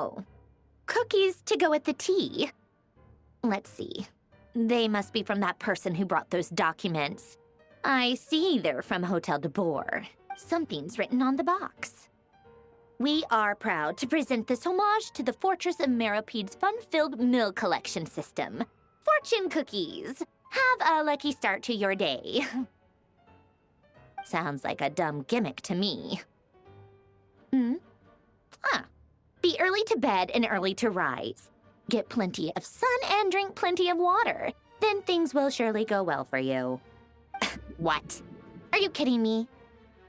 Oh, cookies to go with the tea. Let's see. They must be from that person who brought those documents. I see they're from Hotel de Boer. Something's written on the box. We are proud to present this homage to the Fortress of Maripede's fun-filled mill collection system. Fortune cookies! Have a lucky start to your day. Sounds like a dumb gimmick to me. Be early to bed and early to rise. Get plenty of sun and drink plenty of water. Then things will surely go well for you. What? Are you kidding me?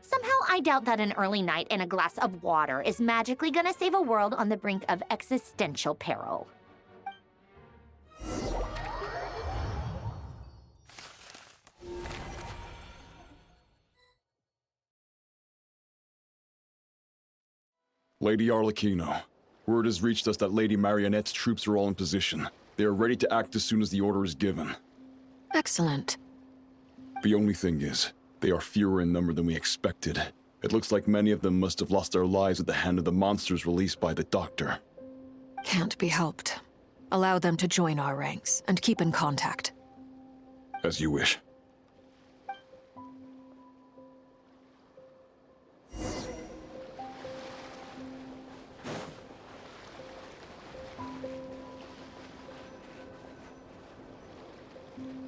Somehow I doubt that an early night and a glass of water is magically gonna save a world on the brink of existential peril. Lady Arlecchino, word has reached us that Lady Marionette's troops are all in position. They are ready to act as soon as the order is given. Excellent. The only thing is, they are fewer in number than we expected. It looks like many of them must have lost their lives at the hand of the monsters released by the Doctor. Can't be helped. Allow them to join our ranks, and keep in contact. As you wish.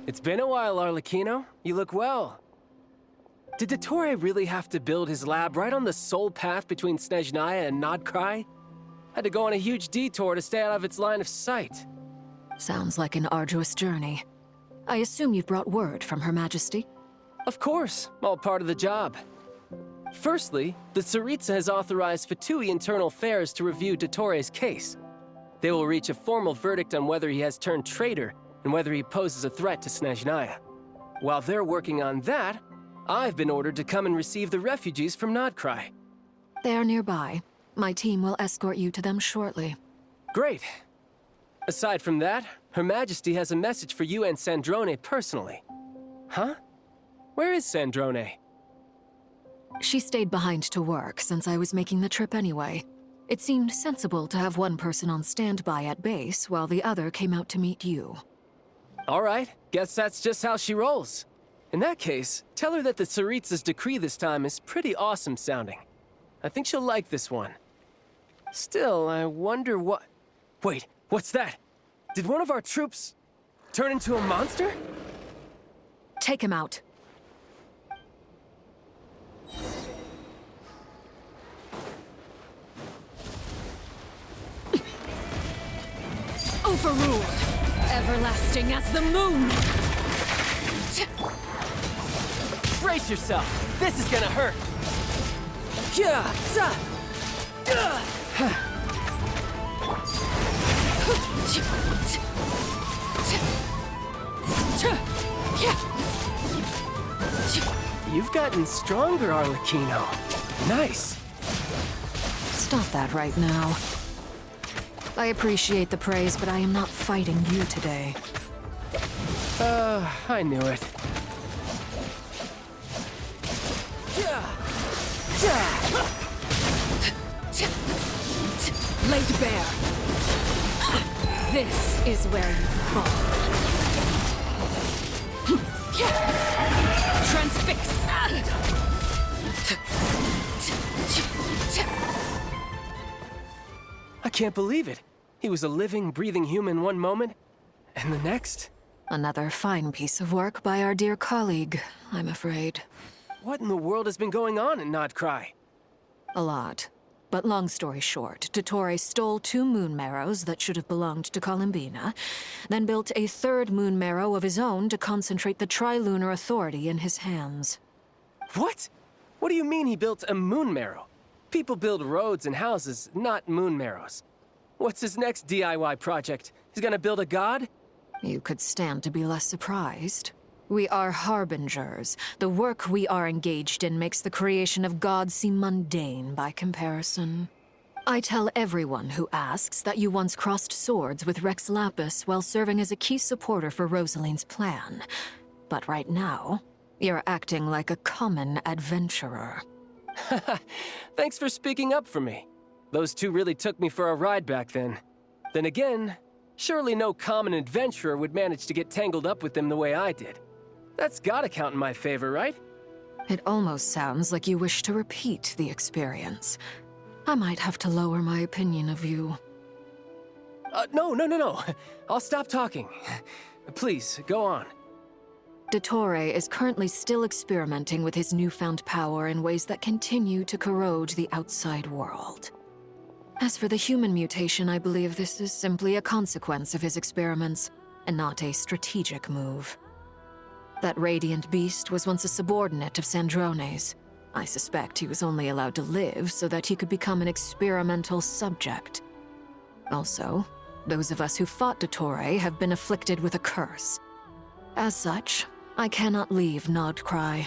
It's been a while, Arlecchino. You look well. Did pt4 really have to build his lab right on the sole path between Snezhnaya and Nodkrai? Had to go on a huge detour to stay out of its line of sight. Sounds like an arduous journey. I assume you've brought word from Her Majesty? Of course, all part of the job. Firstly, the Tsaritsa has authorized Fatui Internal Affairs to review pt4's case. They will reach a formal verdict on whether he has turned traitor and whether he poses a threat to Snezhnaya. While they're working on that, I've been ordered to come and receive the refugees from Nodkrai. They are nearby. My team will escort you to them shortly. Great. Aside from that, Her Majesty has a message for you and Sandrone personally. Huh? Where is Sandrone? She stayed behind to work since I was making the trip anyway. It seemed sensible to have one person on standby at base while the other came out to meet you. All right, guess that's just how she rolls. In that case, tell her that the Tsaritsa's decree this time is pretty awesome sounding. I think she'll like this one. Still, I wonder what... Wait, what's that? Did one of our troops turn into a monster? Take him out. Overruled! Everlasting as the moon! Brace yourself! This is gonna hurt! You've gotten stronger, Arlecchino. Nice. Stop that right now. I appreciate the praise, but I am not fighting you today. I knew it. Laid bare. This is where you fall. Transfix. I can't believe it. He was a living, breathing human one moment, and the next... Another fine piece of work by our dear colleague, I'm afraid. What in the world has been going on in Nodkrai? A lot. But long story short, pt4 stole 2 moon marrows that should have belonged to Columbina, then built a 3rd moon marrow of his own to concentrate the Tri-Lunar Authority in his hands. What? What do you mean he built a moon marrow? People build roads and houses, not moon marrows. What's his next DIY project? He's gonna build a god? You could stand to be less surprised. We are harbingers. The work we are engaged in makes the creation of gods seem mundane by comparison. I tell everyone who asks that you once crossed swords with Rex Lapis while serving as a key supporter for Rosaline's plan. But right now, you're acting like a common adventurer. Thanks for speaking up for me. Those two really took me for a ride back then. Then again, surely no common adventurer would manage to get tangled up with them the way I did. That's gotta count in my favor, right? It almost sounds like you wish to repeat the experience. I might have to lower my opinion of you. No. I'll stop talking. Please, go on. Dottore is currently still experimenting with his newfound power in ways that continue to corrode the outside world. As for the human mutation, I believe this is simply a consequence of his experiments, and not a strategic move. That radiant beast was once a subordinate of Sandrone's. I suspect he was only allowed to live so that he could become an experimental subject. Also, those of us who fought Dottore have been afflicted with a curse. As such, I cannot leave Nodcry.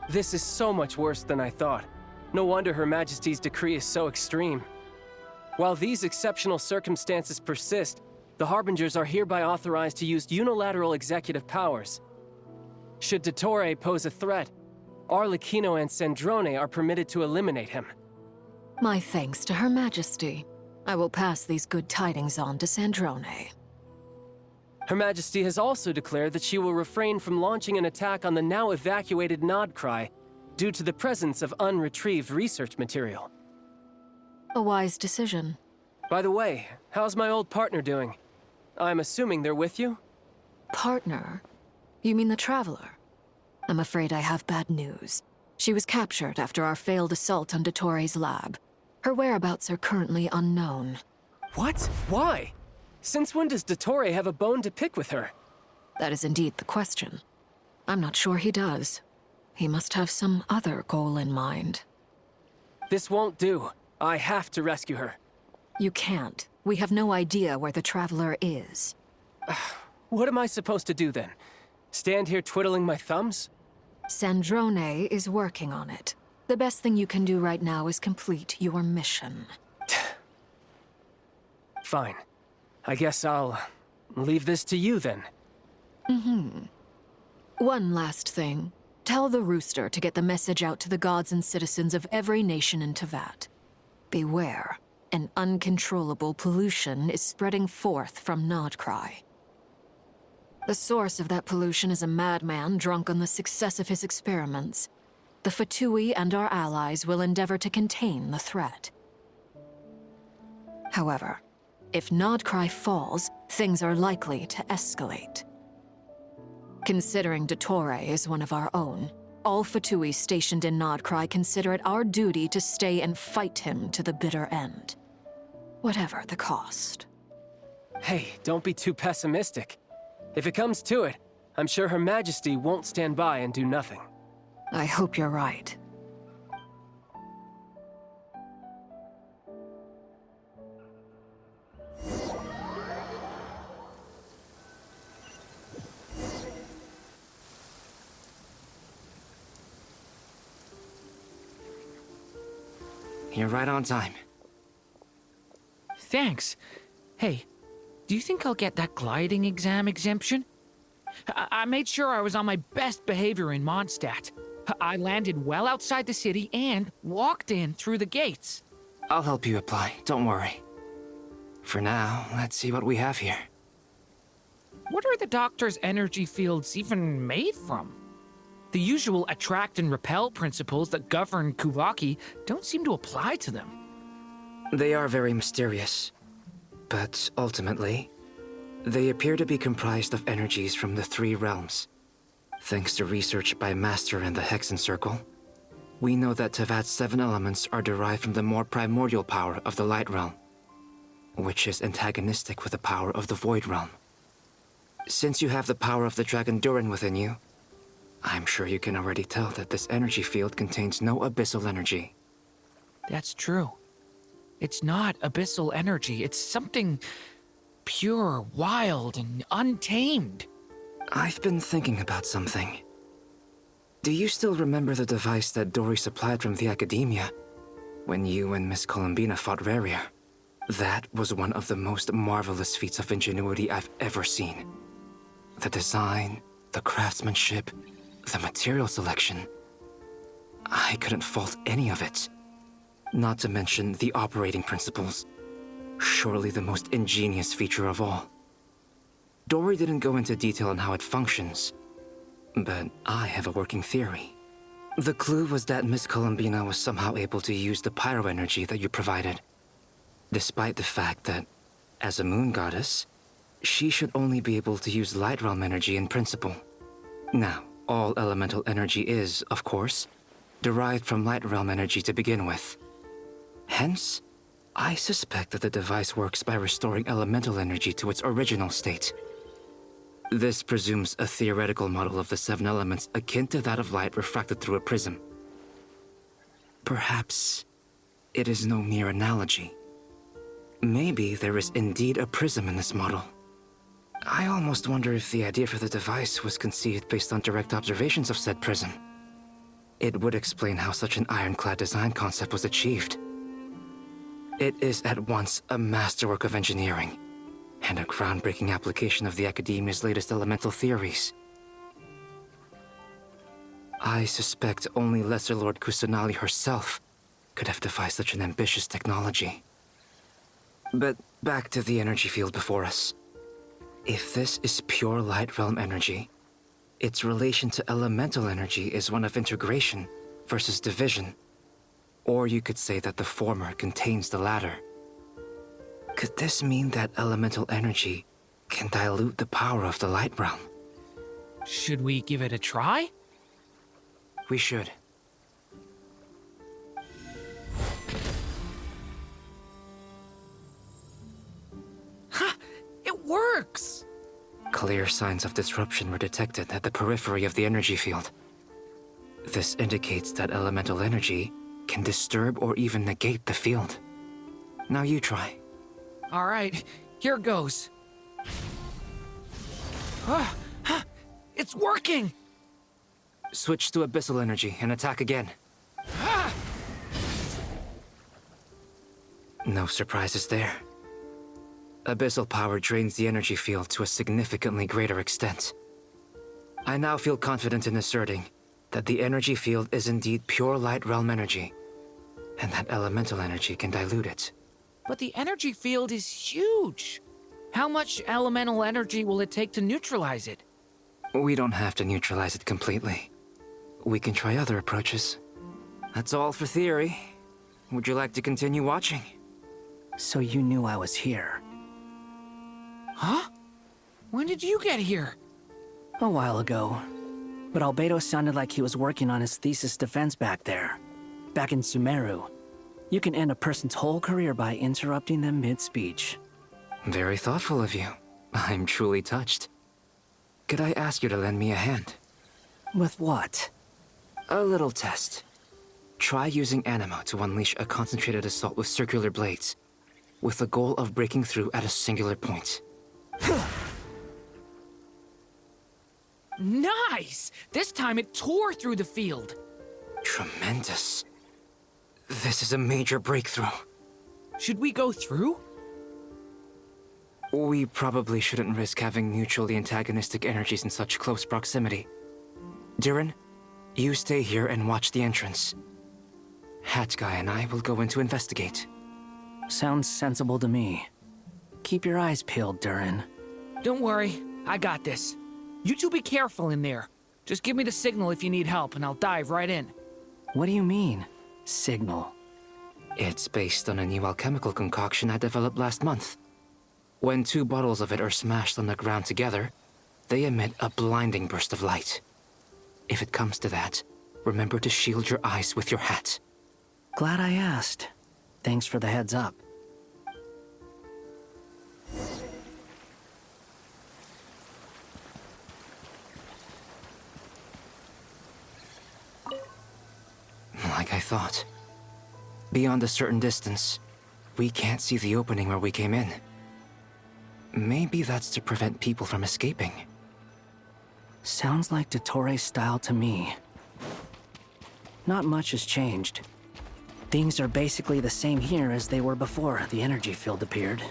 This is so much worse than I thought. No wonder Her Majesty's decree is so extreme. While these exceptional circumstances persist, the Harbingers are hereby authorized to use unilateral executive powers. Should Dottore pose a threat, Arlecchino and Sandrone are permitted to eliminate him. My thanks to Her Majesty. I will pass these good tidings on to Sandrone. Her Majesty has also declared that she will refrain from launching an attack on the now evacuated Nodcry due to the presence of unretrieved research material. A wise decision. By the way, how's my old partner doing? I'm assuming they're with you? Partner? You mean the Traveler? I'm afraid I have bad news. She was captured after our failed assault on Dottore's lab. Her whereabouts are currently unknown. What? Why? Since when does Dottore have a bone to pick with her? That is indeed the question. I'm not sure he does. He must have some other goal in mind. This won't do. I have to rescue her. You can't. We have no idea where the Traveler is. What am I supposed to do then? Stand here twiddling my thumbs? Sandrone is working on it. The best thing you can do right now is complete your mission. Fine. I guess I'll leave this to you then. One last thing. Tell the Rooster to get the message out to the gods and citizens of every nation in Teyvat. Beware. An uncontrollable pollution is spreading forth from Nodcry. The source of that pollution is a madman drunk on the success of his experiments. The Fatui and our allies will endeavor to contain the threat. However, if Nodcry falls, things are likely to escalate. Considering Dottore is one of our own, all Fatui stationed in Nodcry consider it our duty to stay and fight him to the bitter end. Whatever the cost. Hey, don't be too pessimistic. If it comes to it, I'm sure Her Majesty won't stand by and do nothing. I hope you're right. You're right on time. Thanks. Hey, do you think I'll get that gliding exam exemption? I made sure I was on my best behavior in Mondstadt. I landed well outside the city and walked in through the gates. I'll help you apply, don't worry. For now, let's see what we have here. What are the doctor's energy fields even made from? The usual attract and repel principles that govern Kuvaki don't seem to apply to them. They are very mysterious, but ultimately, they appear to be comprised of energies from the three realms. Thanks to research by Master in the Hexen Circle, we know that Teyvat's 7 elements are derived from the more primordial power of the Light Realm, which is antagonistic with the power of the Void Realm. Since you have the power of the Dragon Durin within you, I'm sure you can already tell that this energy field contains no abyssal energy. That's true. It's not abyssal energy. It's something pure, wild, and untamed. I've been thinking about something. Do you still remember the device that Dory supplied from the Academia when you and Miss Columbina fought Raria? That was one of the most marvelous feats of ingenuity I've ever seen. The design, the craftsmanship, the material selection. I couldn't fault any of it. Not to mention the operating principles. Surely the most ingenious feature of all. Dory didn't go into detail on how it functions, but I have a working theory. The clue was that Miss Columbina was somehow able to use the pyro energy that you provided, despite the fact that, as a moon goddess, she should only be able to use light realm energy in principle. Now, all elemental energy is, of course, derived from light realm energy to begin with. Hence, I suspect that the device works by restoring elemental energy to its original state. This presumes a theoretical model of the seven elements akin to that of light refracted through a prism. Perhaps it is no mere analogy. Maybe there is indeed a prism in this model. I almost wonder if the idea for the device was conceived based on direct observations of said prism. It would explain how such an ironclad design concept was achieved. It is at once a masterwork of engineering and a groundbreaking application of the Academia's latest elemental theories. I suspect only Lesser Lord Kusanali herself could have devised such an ambitious technology. But back to the energy field before us. If this is pure light realm energy, its relation to elemental energy is one of integration versus division. Or you could say that the former contains the latter. Could this mean that elemental energy can dilute the power of the light realm? Should we give it a try? We should. Ha! It works! Clear signs of disruption were detected at the periphery of the energy field. This indicates that elemental energy can disturb or even negate the field. Now you try. All right, here goes. It's working! Switch to abyssal energy and attack again. No surprises there. Abyssal power drains the energy field to a significantly greater extent. I now feel confident in asserting that the energy field is indeed pure light realm energy, and that elemental energy can dilute it. But the energy field is huge. How much elemental energy will it take to neutralize it? We don't have to neutralize it completely. We can try other approaches. That's all for theory. Would you like to continue watching? So you knew I was here. Huh? When did you get here? A while ago. But Albedo sounded like he was working on his thesis defense back there. Back in Sumeru. You can end a person's whole career by interrupting them mid-speech. Very thoughtful of you. I'm truly touched. Could I ask you to lend me a hand? With what? A little test. Try using Anima to unleash a concentrated assault with circular blades, with the goal of breaking through at a singular point. Nice! This time it tore through the field. Tremendous. This is a major breakthrough. Should we go through? We probably shouldn't risk having mutually antagonistic energies in such close proximity. Durin, you stay here and watch the entrance. Hat Guy and I will go in to investigate. Sounds sensible to me. Keep your eyes peeled, Durin. Don't worry, I got this. You two be careful in there. Just give me the signal if you need help and I'll dive right in. What do you mean, signal? It's based on a new alchemical concoction I developed last month. When 2 bottles of it are smashed on the ground together, they emit a blinding burst of light. If it comes to that, remember to shield your eyes with your hat. Glad I asked. Thanks for the heads up. Like I thought. Beyond a certain distance, we can't see the opening where we came in. Maybe that's to prevent people from escaping. Sounds like Dottore style to me. Not much has changed. Things are basically the same here as they were before the energy field appeared.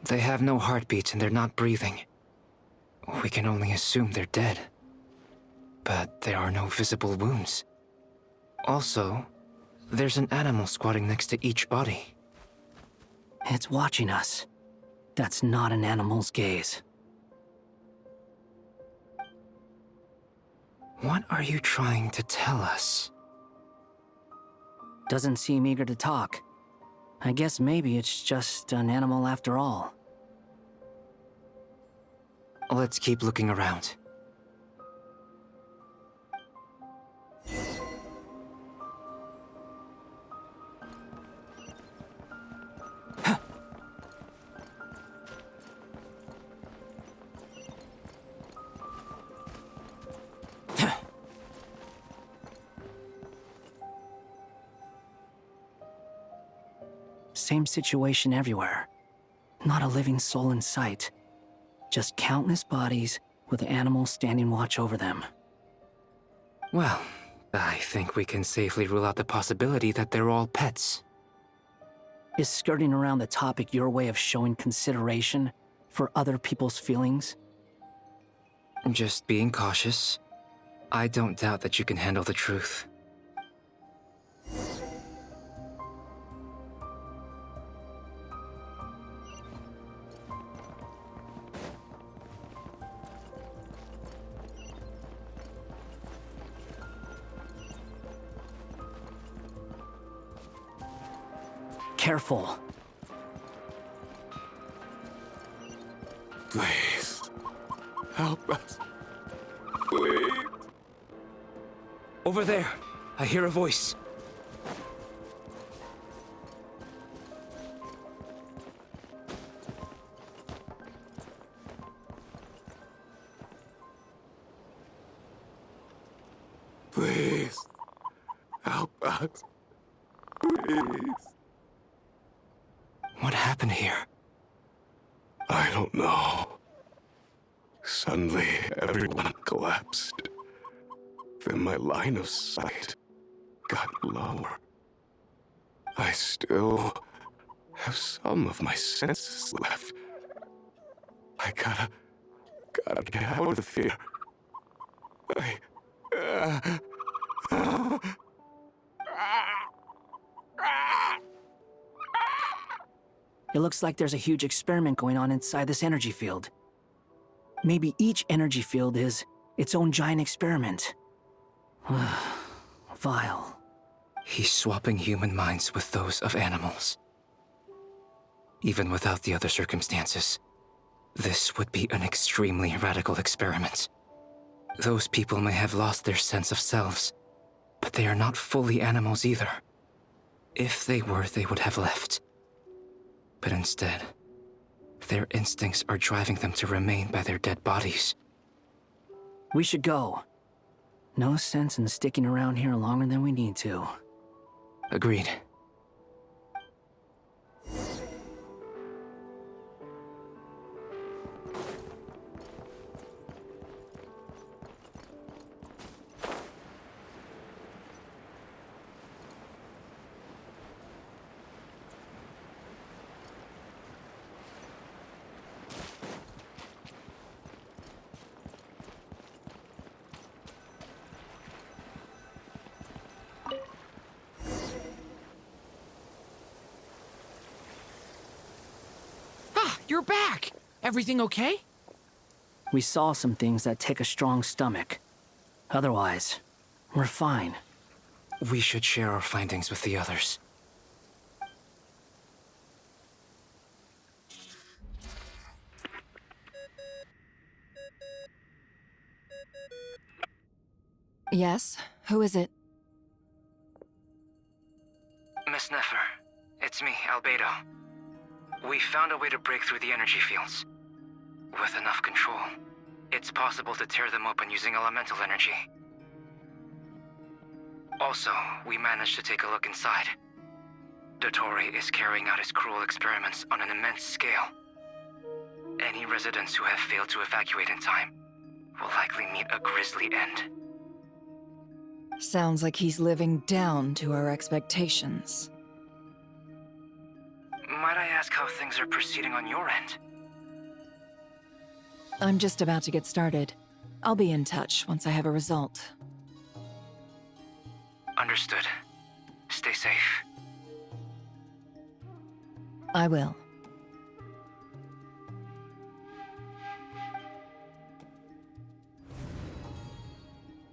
They have no heartbeats and they're not breathing. We can only assume they're dead. But there are no visible wounds. Also, there's an animal squatting next to each body. It's watching us. That's not an animal's gaze. What are you trying to tell us? Doesn't seem eager to talk. I guess maybe it's just an animal after all. Let's keep looking around. Same situation everywhere. Not a living soul in sight. Just countless bodies with animals standing watch over them. Well, I think we can safely rule out the possibility that they're all pets. Is skirting around the topic your way of showing consideration for other people's feelings? Just being cautious. I don't doubt that you can handle the truth. Careful. Please. Help us. Please. Over there, I hear a voice. Please. Help us. Please. What happened here? I don't know. Suddenly, everyone collapsed. Then my line of sight got lower. I still have some of my senses left. I gotta get out of here. It looks like there's a huge experiment going on inside this energy field. Maybe each energy field is its own giant experiment. Vile. He's swapping human minds with those of animals. Even without the other circumstances, this would be an extremely radical experiment. Those people may have lost their sense of selves, but they are not fully animals either. If they were, they would have left. But instead, their instincts are driving them to remain by their dead bodies. We should go. No sense in sticking around here longer than we need to. Agreed. You're back! Everything okay? We saw some things that take a strong stomach. Otherwise, we're fine. We should share our findings with the others. Yes? Who is it? Miss Nefer, it's me, Albedo. We found a way to break through the energy fields. With enough control, it's possible to tear them open using elemental energy. Also, we managed to take a look inside. Dottore is carrying out his cruel experiments on an immense scale. Any residents who have failed to evacuate in time will likely meet a grisly end. Sounds like he's living down to our expectations. Might I ask how things are proceeding on your end? I'm just about to get started. I'll be in touch once I have a result. Understood. Stay safe. I will.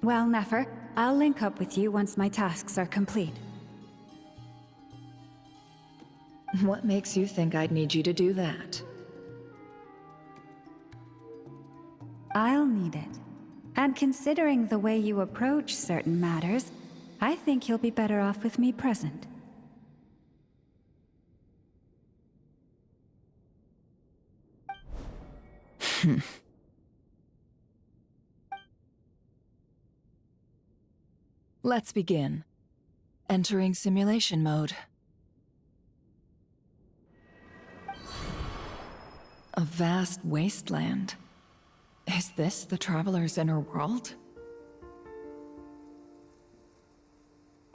Well, Nefer, I'll link up with you once my tasks are complete. What makes you think I'd need you to do that? I'll need it. And considering the way you approach certain matters, I think you'll be better off with me present. Let's begin. Entering simulation mode. A vast wasteland. Is this the Traveler's inner world?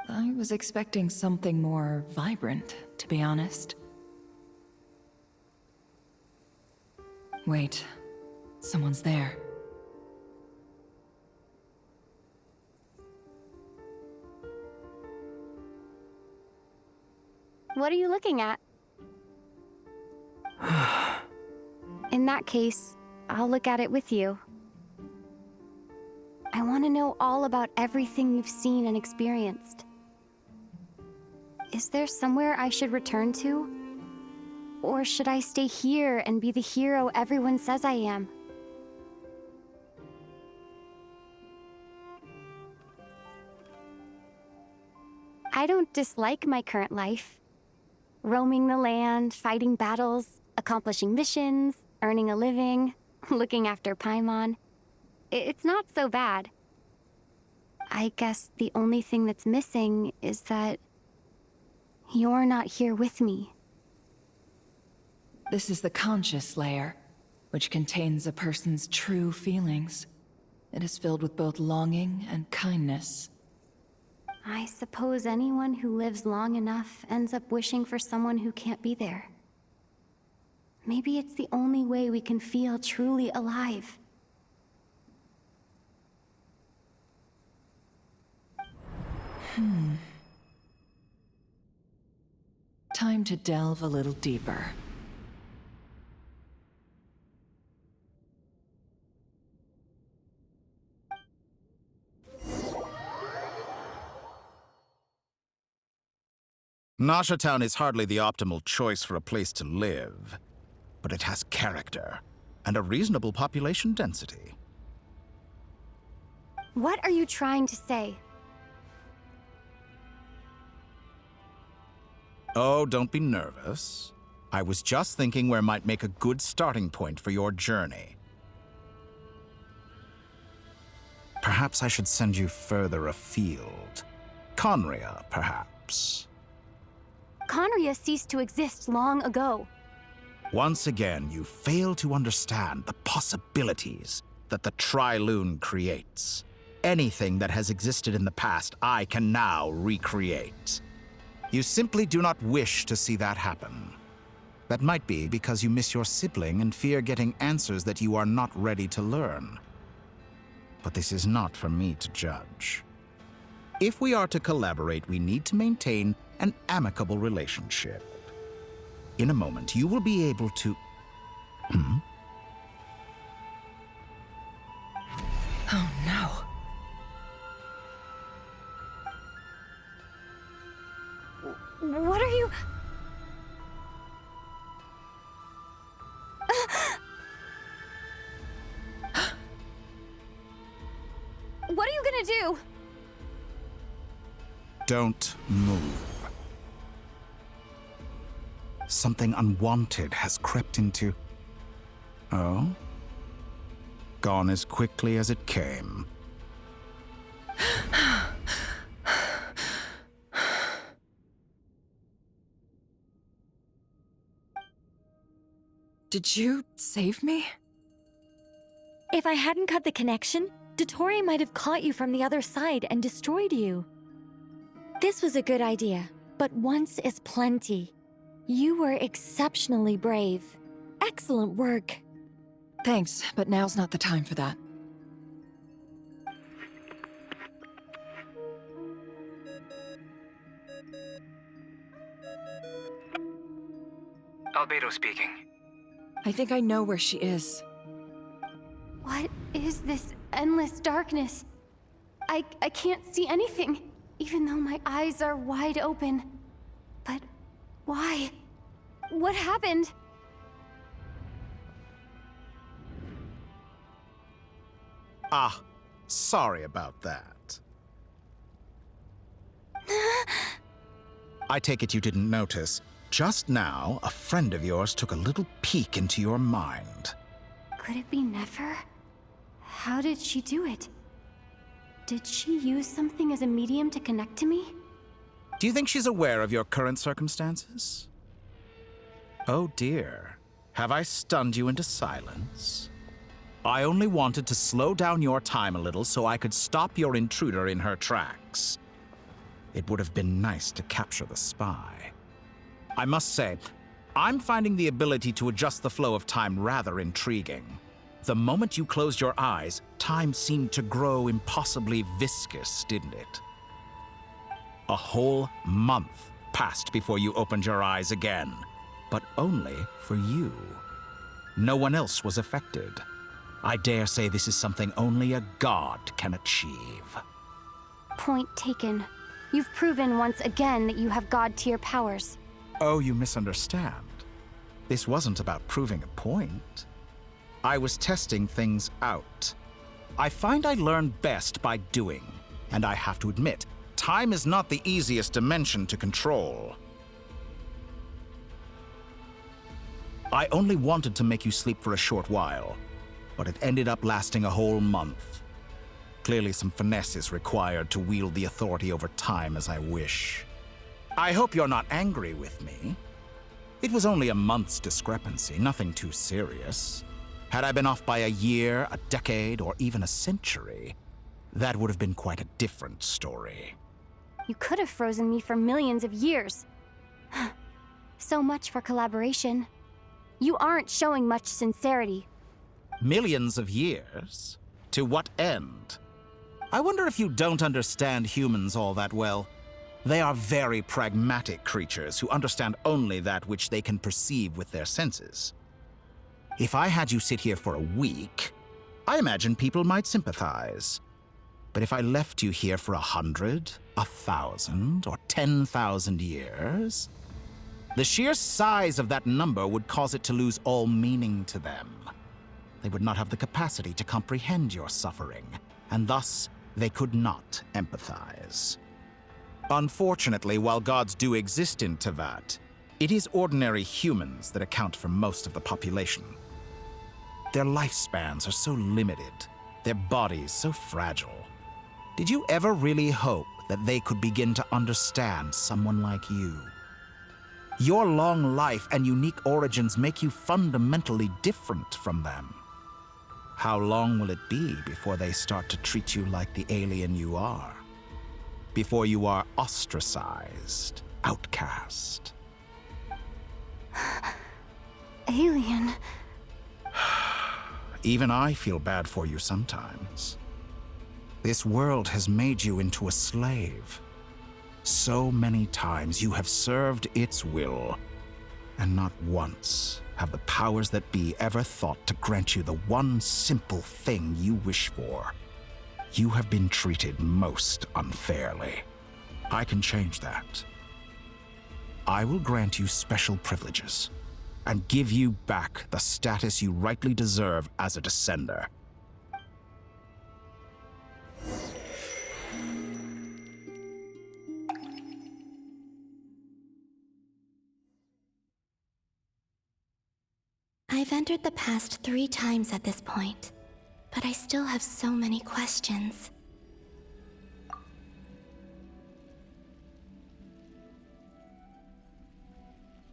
I was expecting something more vibrant, to be honest. Wait, someone's there. What are you looking at? In that case, I'll look at it with you. I want to know all about everything you've seen and experienced. Is there somewhere I should return to? Or should I stay here and be the hero everyone says I am? I don't dislike my current life. Roaming the land, fighting battles, accomplishing missions, earning a living, looking after Paimon. It's not so bad. I guess the only thing that's missing is that you're not here with me. This is the conscious layer, which contains a person's true feelings. It is filled with both longing and kindness. I suppose anyone who lives long enough ends up wishing for someone who can't be there. Maybe it's the only way we can feel truly alive. Time to delve a little deeper. Nasha Town is hardly the optimal choice for a place to live, but it has character and a reasonable population density. What are you trying to say? Oh, don't be nervous. I was just thinking where might make a good starting point for your journey. Perhaps I should send you further afield. Conria, perhaps. Conria ceased to exist long ago. Once again, you fail to understand the possibilities that the Tri-Lune creates. Anything that has existed in the past, I can now recreate. You simply do not wish to see that happen. That might be because you miss your sibling and fear getting answers that you are not ready to learn. But this is not for me to judge. If we are to collaborate, we need to maintain an amicable relationship. In a moment, you will be able to... Oh no. What are you... What are you gonna do? Don't move. Something unwanted has crept into... Oh? Gone as quickly as it came. Did you save me? If I hadn't cut the connection, Dottore might have caught you from the other side and destroyed you. This was a good idea, but once is plenty. You were exceptionally brave. Excellent work. Thanks, but now's not the time for that. Albedo speaking. I think I know where she is. What is this endless darkness? I can't see anything, even though my eyes are wide open. But why? What happened? Ah, sorry about that. I take it you didn't notice. Just now, a friend of yours took a little peek into your mind. Could it be Nefer? How did she do it? Did she use something as a medium to connect to me? Do you think she's aware of your current circumstances? Oh dear. Have I stunned you into silence? I only wanted to slow down your time a little so I could stop your intruder in her tracks. It would have been nice to capture the spy. I must say, I'm finding the ability to adjust the flow of time rather intriguing. The moment you closed your eyes, time seemed to grow impossibly viscous, didn't it? A whole month passed before you opened your eyes again, but only for you. No one else was affected. I dare say this is something only a god can achieve. Point taken. You've proven once again that you have god-tier powers. Oh, you misunderstand. This wasn't about proving a point. I was testing things out. I find I learn best by doing, and I have to admit, time is not the easiest dimension to control. I only wanted to make you sleep for a short while, but it ended up lasting a whole month. Clearly some finesse is required to wield the authority over time as I wish. I hope you're not angry with me. It was only a month's discrepancy, nothing too serious. Had I been off by a year, a decade, or even a century, that would have been quite a different story. You could have frozen me for millions of years. So much for collaboration. You aren't showing much sincerity. Millions of years? To what end? I wonder if you don't understand humans all that well. They are very pragmatic creatures who understand only that which they can perceive with their senses. If I had you sit here for a week, I imagine people might sympathize. But if I left you here for 100, 1,000, or 10,000 years, the sheer size of that number would cause it to lose all meaning to them. They would not have the capacity to comprehend your suffering, and thus they could not empathize. Unfortunately, while gods do exist in Tevat, it is ordinary humans that account for most of the population. Their lifespans are so limited, their bodies so fragile. Did you ever really hope that they could begin to understand someone like you? Your long life and unique origins make you fundamentally different from them. How long will it be before they start to treat you like the alien you are? Before you are ostracized, outcast? Alien. Even I feel bad for you sometimes. This world has made you into a slave. So many times you have served its will, and not once have the powers that be ever thought to grant you the one simple thing you wish for. You have been treated most unfairly. I can change that. I will grant you special privileges and give you back the status you rightly deserve as a descender. I've entered the past 3 times at this point, but I still have so many questions.